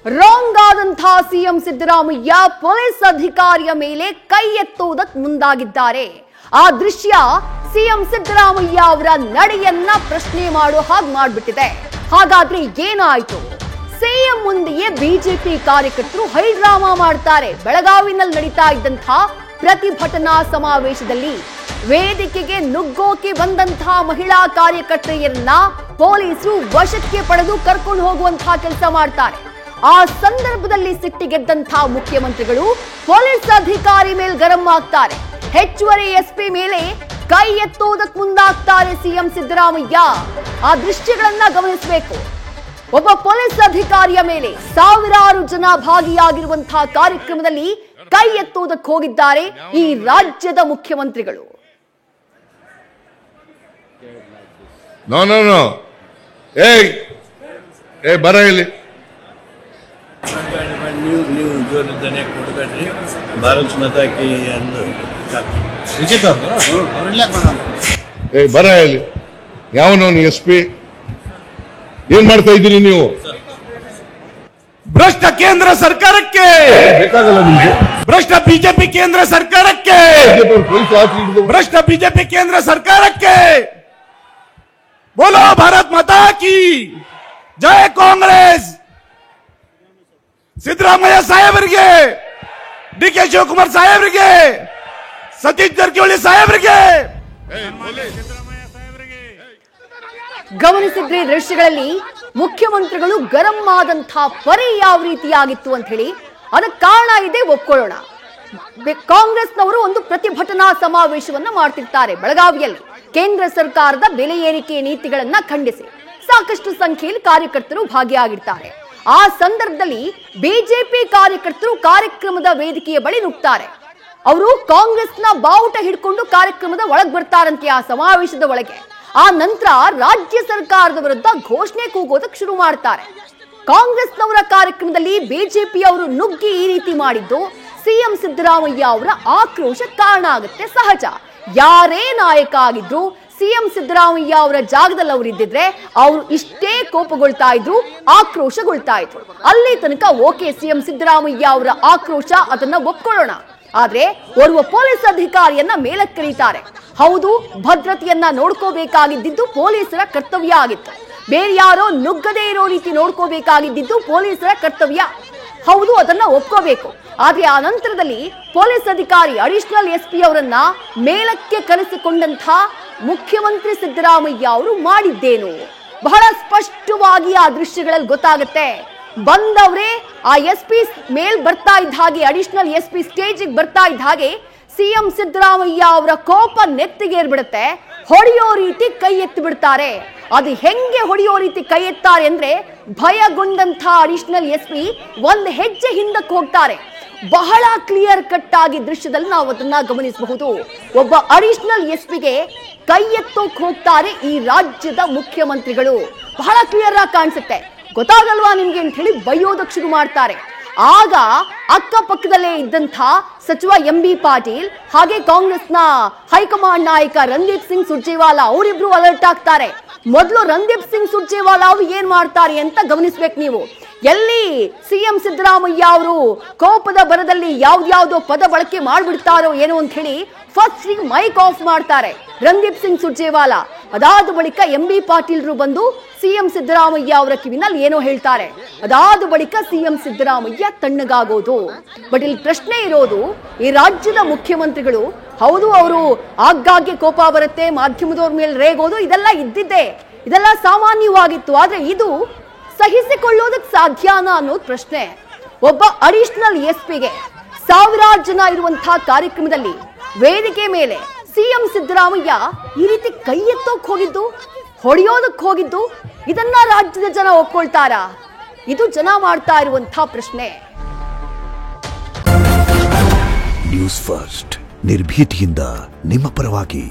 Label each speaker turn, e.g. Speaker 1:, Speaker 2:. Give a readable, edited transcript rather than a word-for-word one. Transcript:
Speaker 1: Wrong ಆದಂತಹ CM Siddaramaiah police ಅಧಿಕಾರಿಯ ಮೇಲೆ ಕೈ ಎತ್ತುವುದಕ್ಕೆ ಮುಂದಾಗಿದ್ದಾರೆ. ಆ ದೃಶ್ಯ ಸಿಎಂ ಸಿದ್ದರಾಮಯ್ಯ ಅವರ ನಡೆಯನ್ನ ಪ್ರಶ್ನೆ ಮಾಡೋ ಹಾಗೆ ಮಾಡ್ಬಿಟ್ಟಿದೆ. ಹಾಗಾದ್ರೆ ಏನಾಯ್ತು? ಸಿಎಂ ಮುಂದೆಯೇ ಬಿಜೆಪಿ ಕಾರ್ಯಕರ್ತರು ಹೈಡ್ರಾಮಾ ಮಾಡ್ತಾರೆ. ಬೆಳಗಾವಿನಲ್ಲಿ ನಡೀತಾ ಇದ್ದಂತಹ ಪ್ರತಿಭಟನಾ ಸಮಾವೇಶದಲ್ಲಿ ವೇದಿಕೆಗೆ ನುಗ್ಗೋಕೆ ಬಂದಂತಹ ಮಹಿಳಾ ಕಾರ್ಯಕರ್ತೆಯರನ್ನ ಪೊಲೀಸರು ವಶಕ್ಕೆ ಪಡೆದು ಕರ್ಕೊಂಡು ಹೋಗುವಂತಹ ಕೆಲಸ ಮಾಡ್ತಾರೆ. ಆ ಸಂದರ್ಭದಲ್ಲಿ ಸಿಟ್ಟಿಗೆದ್ದಂತಹ ಮುಖ್ಯಮಂತ್ರಿಗಳು ಪೊಲೀಸ್ ಅಧಿಕಾರಿ ಮೇಲೆ ಗರಂ ಆಗ್ತಾರೆ. ಹೆಚ್ಚುವರಿ ಎಸ್ಪಿ ಮೇಲೆ ಕೈ ಎತ್ತುವುದಕ್ಕೆ ಮುಂದಾಗ್ತಾರೆ ಸಿಎಂ ಸಿದ್ದರಾಮಯ್ಯ. ಆ ದೃಶ್ಯಗಳನ್ನ ಗಮನಿಸಬೇಕು. ಒಬ್ಬ ಪೊಲೀಸ್ ಅಧಿಕಾರಿಯ ಮೇಲೆ ಸಾವಿರಾರು ಜನ ಭಾಗಿಯಾಗಿರುವಂತಹ ಕಾರ್ಯಕ್ರಮದಲ್ಲಿ ಕೈ ಎತ್ತುವುದಕ್ಕೆ ಹೋಗಿದ್ದಾರೆ ಈ ರಾಜ್ಯದ ಮುಖ್ಯಮಂತ್ರಿಗಳು.
Speaker 2: ಬರ ಇಲ್ಲಿ
Speaker 3: ನೀವು ಜೋರಿದ್ದಾನೆ ಕೊಡಬೇಡ್ರಿ. ಭಾರತ್ ಮಾತಾ ಕಿ
Speaker 2: ಬರ ಇಲ್ಲಿ. ಯಾವನವನು ಎಸ್ ಪಿ? ಏನ್ ಮಾಡ್ತಾ ಇದ್ದೀರಿ ನೀವು?
Speaker 4: ಭ್ರಷ್ಟ ಕೇಂದ್ರ ಸರ್ಕಾರಕ್ಕೆ,
Speaker 2: ಬೇಕಾಗಲ್ಲ ನಿಮ್ಗೆ.
Speaker 4: ಭ್ರಷ್ಟ ಬಿಜೆಪಿ ಕೇಂದ್ರ ಸರ್ಕಾರಕ್ಕೆ, ಭ್ರಷ್ಟ ಬಿಜೆಪಿ ಕೇಂದ್ರ ಸರ್ಕಾರಕ್ಕೆ ಬೋಲೋ ಭಾರತ್ ಮಾತಾ ಕಿ ಜಯ. ಕಾಂಗ್ರೆಸ್ ಸಿದ್ದರಾಮಯ್ಯ ಸಾಹೇಬರಿಗೆ, ಡಿ ಕೆ ಶಿವಕುಮಾರ್ ಸಾಹೇಬರಿಗೆ, ಸತೀಶ್ ಜಾರಕಿಹೊಳಿ ಸಾಹೇಬರಿಗೆ.
Speaker 1: ಗಮನಿಸಿದ್ರೆ ದೃಶ್ಯಗಳಲ್ಲಿ ಮುಖ್ಯಮಂತ್ರಿಗಳು ಗರಂ ಆದಂತಹ ಪರಿ ಯಾವ ರೀತಿಯಾಗಿತ್ತು ಅಂತ ಹೇಳಿ. ಅದಕ್ಕೆ ಕಾರಣ ಇದೆ, ಒಪ್ಕೊಳ್ಳೋಣ. ಕಾಂಗ್ರೆಸ್ನವರು ಒಂದು ಪ್ರತಿಭಟನಾ ಸಮಾವೇಶವನ್ನ ಮಾಡ್ತಿರ್ತಾರೆ ಬೆಳಗಾವಿಯಲ್ಲಿ. ಕೇಂದ್ರ ಸರ್ಕಾರದ ಬೆಲೆ ಏರಿಕೆ ನೀತಿಗಳನ್ನ ಖಂಡಿಸಿ ಸಾಕಷ್ಟು ಸಂಖ್ಯೆಯಲ್ಲಿ ಕಾರ್ಯಕರ್ತರು ಭಾಗಿಯಾಗಿರ್ತಾರೆ. ಆ ಸಂದರ್ಭದಲ್ಲಿ ಬಿಜೆಪಿ ಕಾರ್ಯಕರ್ತರು ಕಾರ್ಯಕ್ರಮದ ವೇದಿಕೆಯ ಬಳಿ ನುಗ್ತಾರೆ. ಅವರು ಕಾಂಗ್ರೆಸ್ನ ಬಾವುಟ ಹಿಡ್ಕೊಂಡು ಕಾರ್ಯಕ್ರಮದ ಒಳಗೆ ಬರ್ತಾರಂತೆ, ಆ ಸಮಾವೇಶದ ಒಳಗೆ. ಆ ನಂತರ ರಾಜ್ಯ ಸರ್ಕಾರದ ವಿರುದ್ಧ ಘೋಷಣೆ ಕೂಗೋದಕ್ಕೆ ಶುರು ಮಾಡ್ತಾರೆ. ಕಾಂಗ್ರೆಸ್ನವರ ಕಾರ್ಯಕ್ರಮದಲ್ಲಿ ಬಿಜೆಪಿ ಅವರು ನುಗ್ಗಿ ಈ ರೀತಿ ಮಾಡಿದ್ದು ಸಿಎಂ ಸಿದ್ದರಾಮಯ್ಯ ಅವರ ಆಕ್ರೋಶ ಕಾರಣ ಆಗುತ್ತೆ. ಸಹಜ. ಯಾರೇ ನಾಯಕ ಆಗಿದ್ರು ಸಿಎಂ ಸಿದ್ದರಾಮಯ್ಯ ಅವರ ಜಾಗದಲ್ಲಿ ಅವರು ಇದ್ದಿದ್ರೆ ಅವರು ಇಷ್ಟೇ ಕೋಪಗೊಳ್ತಾ ಇದ್ರು, ಆಕ್ರೋಶಗೊಳ್ತಾ ಇದ್ರು. ಅಲ್ಲಿ ತನಕ ಓಕೆ, ಸಿಎಂ ಸಿದ್ದರಾಮಯ್ಯ ಅವರ ಆಕ್ರೋಶ, ಅದನ್ನ ಒಪ್ಕೊಳ್ಳೋಣ. ಆದ್ರೆ ಓರ್ವ ಪೊಲೀಸ್ ಅಧಿಕಾರಿಯನ್ನ ಮೇಲಕ್ಕೆ ಕರೀತಾರೆ. ಹೌದು, ಭದ್ರತೆಯನ್ನ ನೋಡ್ಕೋಬೇಕಾಗಿದ್ದು ಪೊಲೀಸರ ಕರ್ತವ್ಯ ಆಗಿತ್ತು. ಬೇರೆ ಯಾರೋ ನುಗ್ಗದೇ ಇರೋ ರೀತಿ ನೋಡ್ಕೋಬೇಕಾಗಿದ್ದು ಪೊಲೀಸರ ಕರ್ತವ್ಯ. ಹೌದು, ಅದನ್ನ ಒಪ್ಕೋಬೇಕು. ಆದ್ರೆ ಆ ನಂತರದಲ್ಲಿ ಪೊಲೀಸ್ ಅಧಿಕಾರಿ ಅಡಿಷನಲ್ ಎಸ್ಪಿ ಅವರನ್ನ ಮೇಲಕ್ಕೆ ಕರೆಸಿಕೊಂಡಂತಹ ಮುಖ್ಯಮಂತ್ರಿ ಸಿದ್ದರಾಮಯ್ಯ ಅವರು ಮಾಡಿದ್ದೇನು ಬಹಳ ಸ್ಪಷ್ಟವಾಗಿ ಆ ದೃಶ್ಯಗಳಲ್ಲಿ ಗೊತ್ತಾಗುತ್ತೆ. ಬಂದವರೇ ಆ ಎಸ್ಪಿ ಮೇಲ್ ಬರ್ತಾ ಇದ್ದ ಹಾಗೆ, ಅಡಿಷನಲ್ ಎಸ್ಪಿ ಸ್ಟೇಜಿಗೆ ಬರ್ತಾ ಇದ್ದ ಹಾಗೆ ಸಿಎಂ ಸಿದ್ದರಾಮಯ್ಯ ಅವರ ಕೋಪ ನೆತ್ತಿಗೇರ್ಬಿಡುತ್ತೆ. ಹೊಡೆಯೋ ರೀತಿ ಕೈ ಎತ್ತಿ ಬಿಡ್ತಾರೆ. ಅದು ಹೆಂಗೆ ಹೊಡೆಯೋ ರೀತಿ ಕೈ ಎತ್ತಾರೆ ಅಂದ್ರೆ, ಭಯಗೊಂಡಂತಹ ಅಡಿಷನಲ್ ಎಸ್ಪಿ ಒಂದು ಹೆಜ್ಜೆ ಹಿಂದಕ್ಕೆ ಹೋಗ್ತಾರೆ. ಬಹಳ ಕ್ಲಿಯರ್ ಕಟ್ ಆಗಿ ದೃಶ್ಯದಲ್ಲಿ ನಾವು ಅದನ್ನ ಗಮನಿಸಬಹುದು. ಒಬ್ಬ ಅಡಿಷನಲ್ ಎಸ್ಪಿಗೆ ಕೈ ಎತ್ತೋಕ್ ಹೋಗ್ತಾರೆ ಈ ರಾಜ್ಯದ ಮುಖ್ಯಮಂತ್ರಿಗಳು. ಬಹಳ ಕ್ಲಿಯರ್ ಆಗಿ ಕಾಣಿಸುತ್ತೆ. ಗೊತ್ತಾಗಲ್ವಾ ನಿಮ್ಗೆ ಅಂತ ಹೇಳಿ ಬೈಯೋದಕ್ಕೆ ಶುರು ಮಾಡ್ತಾರೆ. ಆಗ ಅಕ್ಕಪಕ್ಕದಲ್ಲೇ ಇದ್ದಂಥ ಸಚಿವ ಎಂಬಿ ಪಾಟೀಲ್ ಹಾಗೆ ಕಾಂಗ್ರೆಸ್ನ ಹೈಕಮಾಂಡ್ ನಾಯಕ ರಣದೀಪ್ ಸಿಂಗ್ ಸುರ್ಜೇವಾಲಾ ಅವರಿಬ್ರು ಅಲರ್ಟ್ ಆಗ್ತಾರೆ. ಮೊದಲು ರಣದೀಪ್ ಸಿಂಗ್ ಸುರ್ಜೇವಾಲಾ ಅವರು ಏನ್ ಮಾಡ್ತಾರೆ ಅಂತ ಗಮನಿಸ್ಬೇಕು ನೀವು. ಎಲ್ಲಿ ಸಿಎಂ ಸಿದ್ದರಾಮಯ್ಯ ಅವರು ಕೋಪದ ಬರದಲ್ಲಿ ಯಾವ್ದ್ಯಾವ್ದೋ ಪದ ಬಳಕೆ ಮಾಡ್ಬಿಡ್ತಾರೋ ಏನೋ ಅಂತ ಹೇಳಿ ಫಸ್ಟ್ ಮೈಕ್ ಆಫ್ ಮಾಡ್ತಾರೆ ರಣದೀಪ್ ಸಿಂಗ್ ಸುರ್ಜೇವಾಲಾ. ಅದಾದ ಬಳಿಕ ಎಂಬಿ ಪಾಟೀಲ್ರು ಬಂದು ಸಿಎಂ ಸಿದ್ದರಾಮಯ್ಯ ಅವರ ಕಿವಿನಲ್ಲಿ ಏನೋ ಹೇಳ್ತಾರೆ. ಅದಾದ ಬಳಿಕ ಸಿಎಂ ಸಿದ್ದರಾಮಯ್ಯ ತಣ್ಣಗಾಗೋದು. ಬಟ್ ಇಲ್ಲಿ ಪ್ರಶ್ನೆ ಇರೋದು, ಈ ರಾಜ್ಯದ ಮುಖ್ಯಮಂತ್ರಿಗಳು, ಹೌದು ಅವರು ಆಗಾಗ್ಗೆ ಕೋಪ ಬರುತ್ತೆ, ಮಾಧ್ಯಮದವ್ರ ಮೇಲೆ ರೇಗೋದು, ಇದೆಲ್ಲ ಇದ್ದಿದ್ದೆ, ಇದೆಲ್ಲ ಸಾಮಾನ್ಯವಾಗಿತ್ತು. ಆದ್ರೆ ಇದು ಸಹಿಸಿಕೊಳ್ಳೋದಕ್ಕೆ ಸಾಧ್ಯನಾ ಅನ್ನೋದು ಪ್ರಶ್ನೆ. ಒಬ್ಬ ಅಡಿಷನಲ್ ಎಸ್ಪಿಗೆ ಸಾವಿರಾರು ಜನ ಇರುವಂತಹ ಕಾರ್ಯಕ್ರಮದಲ್ಲಿ ವೇದಿಕೆ ಮೇಲೆ ಸಿಎಂ ಸಿದ್ದರಾಮಯ್ಯ ಈ ರೀತಿ ಕೈ ಎತ್ತೋಕ್ ಹೋಗಿದ್ದು, ಹೊಡೆಯೋದಕ್ಕೆ ಹೋಗಿದ್ದು, ಇದನ್ನ ರಾಜ್ಯದ ಜನ ಒಪ್ಕೊಳ್ತಾರಾ? ಇದು ಜನ ಮಾಡ್ತಾ ಇರುವಂತಹ ಪ್ರಶ್ನೆ.
Speaker 5: ನ್ಯೂಸ್ ಫಸ್ಟ್, ನಿರ್ಭೀತಿಯಿಂದ ನಿಮ್ಮ ಪರವಾಗಿ.